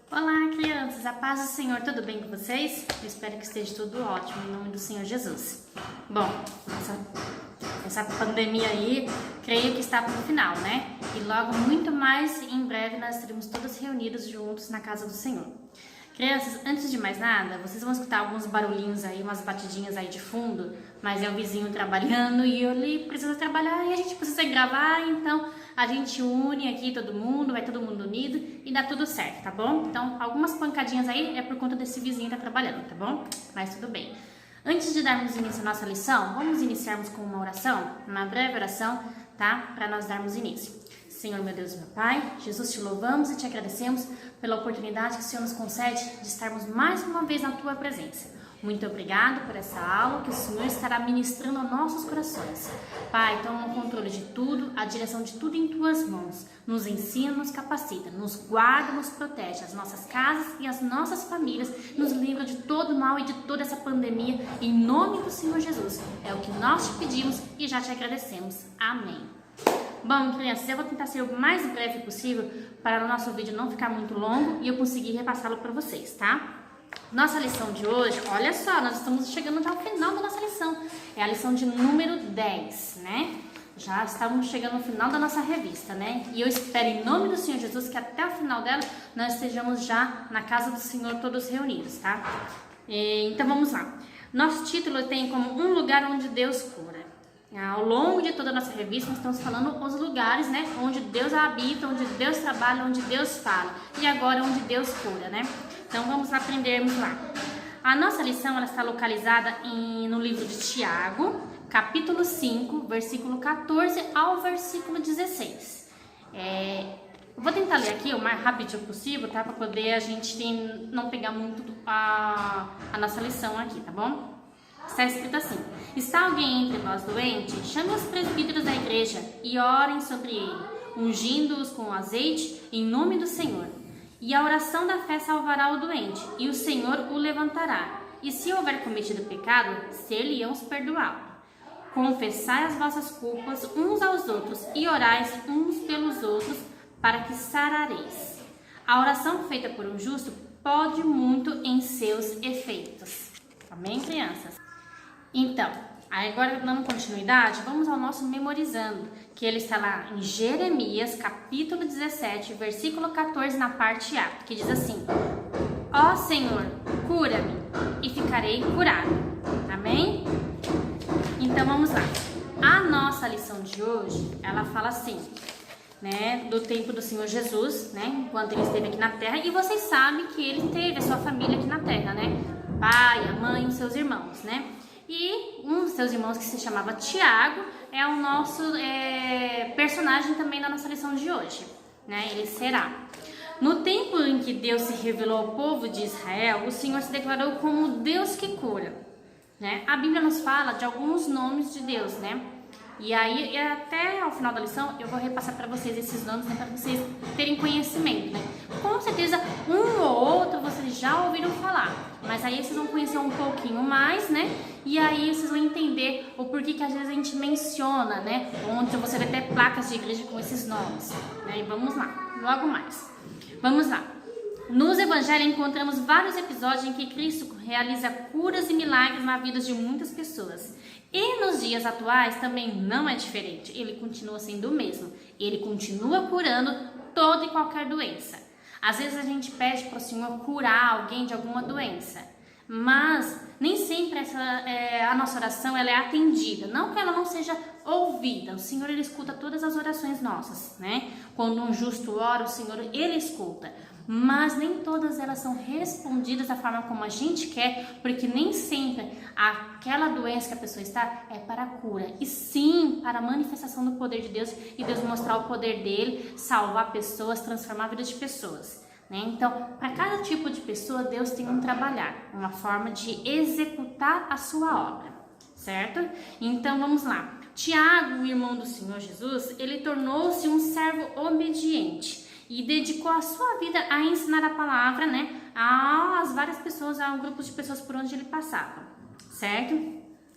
Olá, crianças, a paz do Senhor, tudo bem com vocês? Eu espero que esteja tudo ótimo, em nome do Senhor Jesus. Bom, essa pandemia aí, creio que está para o final, né? E logo, muito mais em breve, nós estaremos todos reunidos juntos na casa do Senhor. Crianças, antes de mais nada, vocês vão escutar alguns barulhinhos aí, umas batidinhas aí de fundo, mas é o vizinho trabalhando e ele precisa trabalhar e a gente precisa gravar, então a gente une aqui todo mundo, vai todo mundo unido e dá tudo certo, tá bom? Então, algumas pancadinhas aí é por conta desse vizinho que tá trabalhando, tá bom? Mas tudo bem. Antes de darmos início à nossa lição, vamos iniciarmos com uma oração, uma breve oração, tá? Para nós darmos início. Senhor, meu Deus e meu Pai, Jesus, te louvamos e te agradecemos pela oportunidade que o Senhor nos concede de estarmos mais uma vez na Tua presença. Muito obrigado por essa aula que o Senhor estará ministrando aos nossos corações. Pai, toma o controle de tudo, a direção de tudo em Tuas mãos. Nos ensina, nos capacita, nos guarda, nos protege, as nossas casas e as nossas famílias, nos livra de todo mal e de toda essa pandemia, em nome do Senhor Jesus. É o que nós te pedimos e já te agradecemos. Amém. Bom, crianças, eu vou tentar ser o mais breve possível para o nosso vídeo não ficar muito longo e eu conseguir repassá-lo para vocês, tá? Nossa lição de hoje, olha só, nós estamos chegando já ao final da nossa lição. É a lição de número 10, né? Já estamos chegando ao final da nossa revista, né? E eu espero em nome do Senhor Jesus que até o final dela nós estejamos já na casa do Senhor todos reunidos, tá? Então vamos lá. Nosso título tem como um lugar onde Deus cura. Ao longo de toda a nossa revista, nós estamos falando os lugares, né? Onde Deus habita, onde Deus trabalha, onde Deus fala. E agora onde Deus cura, né? Então vamos aprendermos lá. A nossa lição ela está localizada no livro de Tiago, capítulo 5, versículo 14 ao versículo 16. Vou tentar ler aqui o mais rapidinho possível, tá? Para poder a gente não pegar muito a nossa lição aqui, tá bom? Está escrito assim: está alguém entre nós doente? Chame os presbíteros da igreja e orem sobre ele, ungindo-os com azeite em nome do Senhor. E a oração da fé salvará o doente, e o Senhor o levantará. E se houver cometido pecado, ser-lhe-ão perdoado. Confessai as vossas culpas uns aos outros e orais uns pelos outros, para que sarareis. A oração feita por um justo pode muito em seus efeitos. Amém, crianças? Então, agora dando continuidade, vamos ao nosso memorizando, que ele está lá em Jeremias, capítulo 17, versículo 14, na parte A, que diz assim: ó Senhor, cura-me e ficarei curado. Amém? Então vamos lá. A nossa lição de hoje, ela fala assim, né, do tempo do Senhor Jesus, né, enquanto ele esteve aqui na terra, e vocês sabem que ele teve a sua família aqui na terra, né, o pai, a mãe e os seus irmãos, né. E um dos seus irmãos, que se chamava Tiago, é o nosso personagem também da nossa lição de hoje, né? Ele será. No tempo em que Deus se revelou ao povo de Israel, o Senhor se declarou como Deus que cura, né? A Bíblia nos fala de alguns nomes de Deus, né? E aí, até ao final da lição, eu vou repassar para vocês esses nomes, né, para vocês terem conhecimento, né? Com certeza, um ou outro vocês já ouviram falar, mas aí vocês vão conhecer um pouquinho mais, né? E aí vocês vão entender o porquê que às vezes a gente menciona, né? Onde você vê até placas de igreja com esses nomes, né? E vamos lá, logo mais. Vamos lá. Nos evangelhos encontramos vários episódios em que Cristo realiza curas e milagres na vida de muitas pessoas. E nos dias atuais também não é diferente. Ele continua sendo o mesmo. Ele continua curando toda e qualquer doença. Às vezes a gente pede para o Senhor curar alguém de alguma doença, mas nem sempre a nossa oração ela é atendida. Não que ela não seja ouvida. O Senhor ele escuta todas as orações nossas, né? Quando um justo ora, o Senhor ele escuta. Mas nem todas elas são respondidas da forma como a gente quer, porque nem sempre aquela doença que a pessoa está é para a cura, e sim para a manifestação do poder de Deus, e Deus mostrar o poder dele, salvar pessoas, transformar a vida de pessoas, né? Então, para cada tipo de pessoa, Deus tem um trabalhar, uma forma de executar a sua obra, certo? Então, vamos lá. Tiago, o irmão do Senhor Jesus, ele tornou-se um servo obediente e dedicou a sua vida a ensinar a palavra, né, às várias pessoas, a um grupo de pessoas por onde ele passava, certo?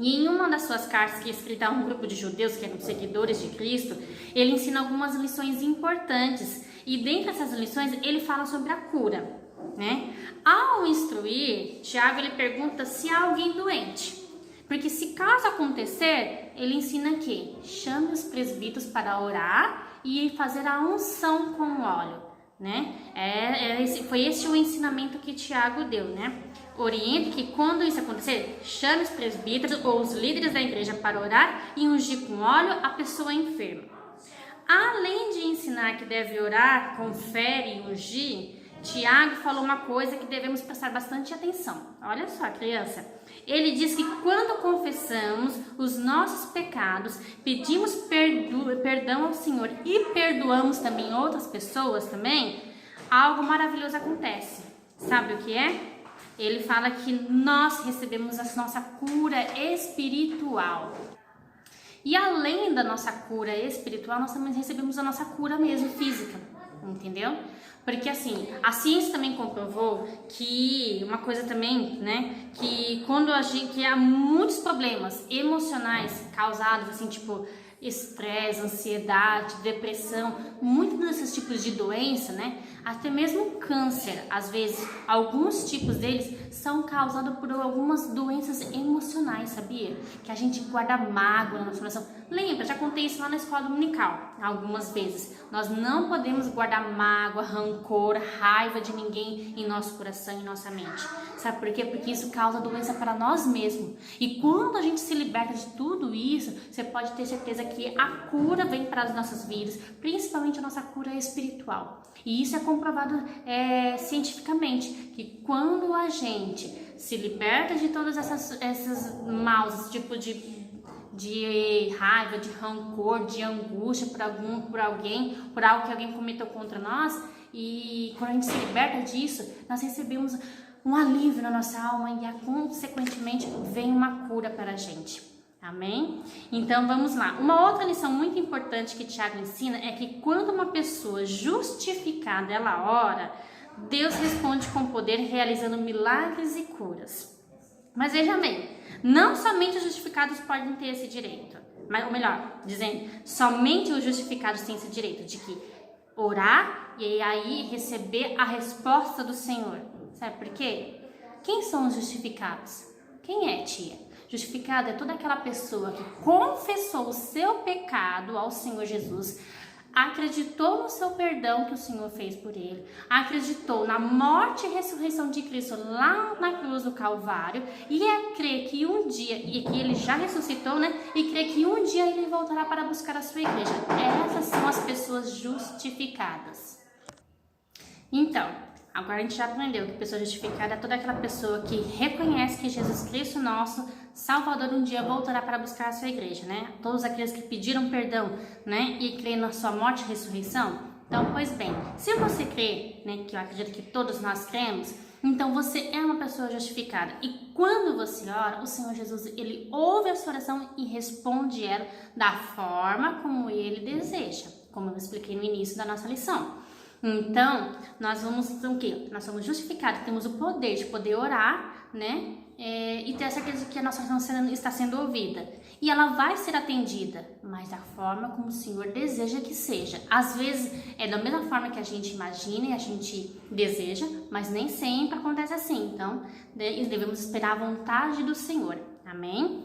E em uma das suas cartas, que é escrita a um grupo de judeus que eram seguidores de Cristo, ele ensina algumas lições importantes. E dentre essas lições, ele fala sobre a cura. né? Ao instruir, Tiago ele pergunta se há alguém doente. Porque se caso acontecer, ele ensina que chame os presbíteros para orar e fazer a unção com o óleo, né? Foi esse o ensinamento que Tiago deu, né? Oriente que quando isso acontecer, chame os presbíteros ou os líderes da igreja para orar e ungir com óleo a pessoa enferma. Além de ensinar que deve orar com fé e ungir, Tiago falou uma coisa que devemos prestar bastante atenção. Olha só, criança. Ele diz que quando confessamos os nossos pecados, pedimos perdão ao Senhor e perdoamos também outras pessoas também, algo maravilhoso acontece. Sabe o que é? Ele fala que nós recebemos a nossa cura espiritual. E além da nossa cura espiritual, nós também recebemos a nossa cura mesmo física, entendeu? Porque assim, a ciência também comprovou que uma coisa também, né, que quando que há muitos problemas emocionais causados assim, tipo estresse, ansiedade, depressão, muitos desses tipos de doença, né, até mesmo câncer, às vezes, alguns tipos deles são causados por algumas doenças emocionais, sabia? Que a gente guarda mágoa na nossa coração. Lembra, já contei isso lá na escola dominical, algumas vezes. Nós não podemos guardar mágoa, rancor, raiva de ninguém em nosso coração e em nossa mente. Sabe por quê? Porque isso causa doença para nós mesmos. E quando a gente se liberta de tudo isso, você pode ter certeza que a cura vem para as nossas vidas, principalmente a nossa cura espiritual. E isso é comprovado cientificamente, que quando a gente se liberta de todas essas maus, esse tipo de raiva, de rancor, de angústia por alguém, por algo que alguém cometeu contra nós, e quando a gente se liberta disso, nós recebemos um alívio na nossa alma e consequentemente vem uma cura para a gente. Amém? Então vamos lá. Uma outra lição muito importante que Tiago ensina é que quando uma pessoa justificada ela ora, Deus responde com poder realizando milagres e curas. Mas veja bem, não somente os justificados podem ter esse direito, ou melhor, dizendo, somente os justificados têm esse direito de que orar e aí receber a resposta do Senhor. Sabe por quê? Quem são os justificados? Quem é, tia? Justificado é toda aquela pessoa que confessou o seu pecado ao Senhor Jesus, acreditou no seu perdão que o Senhor fez por ele, acreditou na morte e ressurreição de Cristo lá na cruz do Calvário e crê que um dia, e que ele já ressuscitou, né? E crê que um dia ele voltará para buscar a sua igreja. Essas são as pessoas justificadas. Então, agora a gente já aprendeu que pessoa justificada é toda aquela pessoa que reconhece que Jesus Cristo, nosso Salvador, um dia voltará para buscar a sua igreja, né? Todos aqueles que pediram perdão, né? E creem na sua morte e ressurreição. Então, pois bem, se você crê, né? Que eu acredito que todos nós cremos, então você é uma pessoa justificada. E quando você ora, o Senhor Jesus, ele ouve a sua oração e responde ela da forma como ele deseja, como eu expliquei no início da nossa lição. Então, nós vamos, então, o quê? Nós somos justificados, temos o poder de poder orar, né? E ter a certeza que a nossa oração está sendo ouvida. E ela vai ser atendida, mas da forma como o Senhor deseja que seja. Às vezes é da mesma forma que a gente imagina e a gente deseja, mas nem sempre acontece assim. Então, devemos esperar a vontade do Senhor. Amém?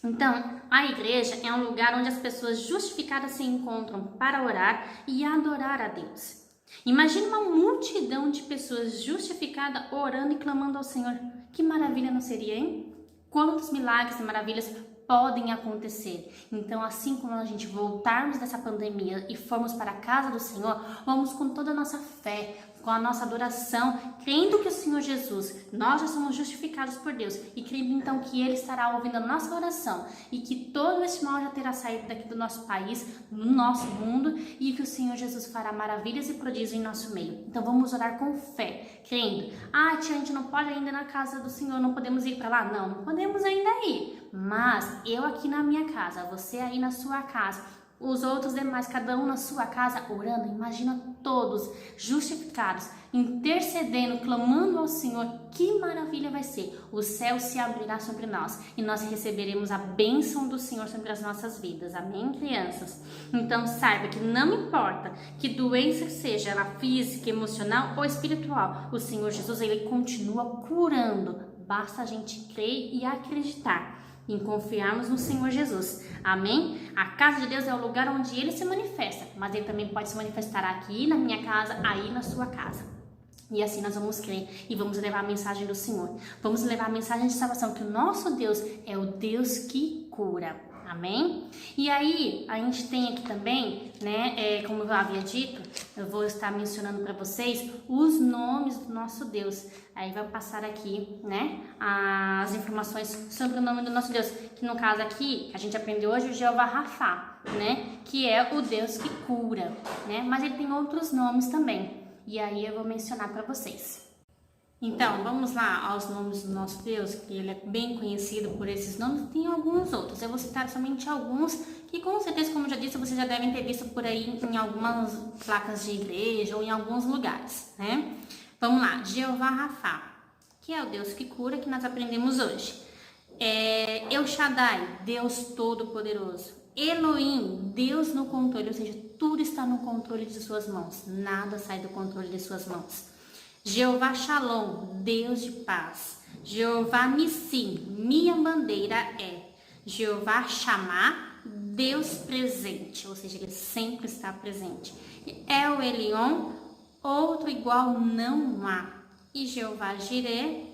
Então, a igreja é um lugar onde as pessoas justificadas se encontram para orar e adorar a Deus. Imagine uma multidão de pessoas justificadas orando e clamando ao Senhor. Que maravilha não seria, hein? Quantos milagres e maravilhas podem acontecer. Então, assim como a gente voltarmos dessa pandemia e formos para a casa do Senhor, vamos com toda a nossa fé, com a nossa adoração, crendo que o Senhor Jesus, nós já somos justificados por Deus e crendo então que Ele estará ouvindo a nossa oração e que todo esse mal já terá saído daqui do nosso país, do nosso mundo e que o Senhor Jesus fará maravilhas e prodígios em nosso meio. Então vamos orar com fé, crendo. Ah, tia, a gente não pode ainda ir na casa do Senhor, não podemos ir para lá? Não podemos ainda ir. Mas eu aqui na minha casa, você aí na sua casa, os outros demais, cada um na sua casa, orando. Imagina todos justificados, intercedendo, clamando ao Senhor. Que maravilha vai ser! O céu se abrirá sobre nós e nós receberemos a bênção do Senhor sobre as nossas vidas. Amém, crianças? Então saiba que não importa que doença seja ela física, emocional ou espiritual, o Senhor Jesus, ele continua curando. Basta a gente crer e acreditar, em confiarmos no Senhor Jesus. Amém? A casa de Deus é o lugar onde Ele se manifesta, mas Ele também pode se manifestar aqui na minha casa, aí na sua casa. E assim nós vamos crer e vamos levar a mensagem do Senhor. Vamos levar a mensagem de salvação, que o nosso Deus é o Deus que cura. Amém? E aí, a gente tem aqui também, né, como eu havia dito, eu vou estar mencionando para vocês os nomes do nosso Deus. Aí vai passar aqui, né, as informações sobre o nome do nosso Deus. Que no caso aqui, a gente aprendeu hoje o Jeová Rafá, né, que é o Deus que cura, né, mas ele tem outros nomes também. E aí eu vou mencionar para vocês. Então, vamos lá aos nomes do nosso Deus, que ele é bem conhecido por esses nomes, tem alguns outros. Eu vou citar somente alguns, que com certeza, como eu já disse, vocês já devem ter visto por aí em algumas placas de igreja ou em alguns lugares, né? Vamos lá, Jeová Rafá, que é o Deus que cura, que nós aprendemos hoje. El Shaddai, Deus Todo-Poderoso. Elohim, Deus no controle, ou seja, tudo está no controle de suas mãos, nada sai do controle de suas mãos. Jeová Shalom, Deus de paz. Jeová Nissim, minha bandeira é. Jeová Shammah, Deus presente, ou seja, ele sempre está presente. El Elyon, outro igual não há. E Jeová Jireh,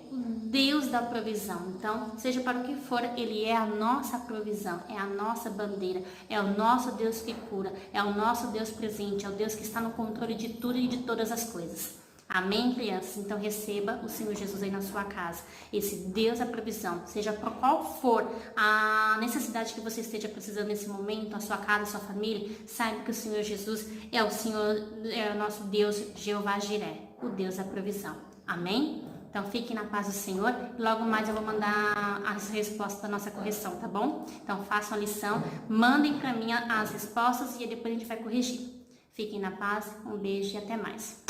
Deus da provisão. Então, seja para o que for, ele é a nossa provisão, é a nossa bandeira, é o nosso Deus que cura, é o nosso Deus presente, é o Deus que está no controle de tudo e de todas as coisas. Amém, crianças? Então receba o Senhor Jesus aí na sua casa. Esse Deus da provisão, seja por qual for a necessidade que você esteja precisando nesse momento, a sua casa, a sua família, saiba que o Senhor Jesus é o nosso Deus, Jeová Jireh, o Deus da provisão. Amém? Então fiquem na paz do Senhor e logo mais eu vou mandar as respostas da nossa correção, tá bom? Então façam a lição, mandem para mim as respostas e depois a gente vai corrigir. Fiquem na paz, um beijo e até mais.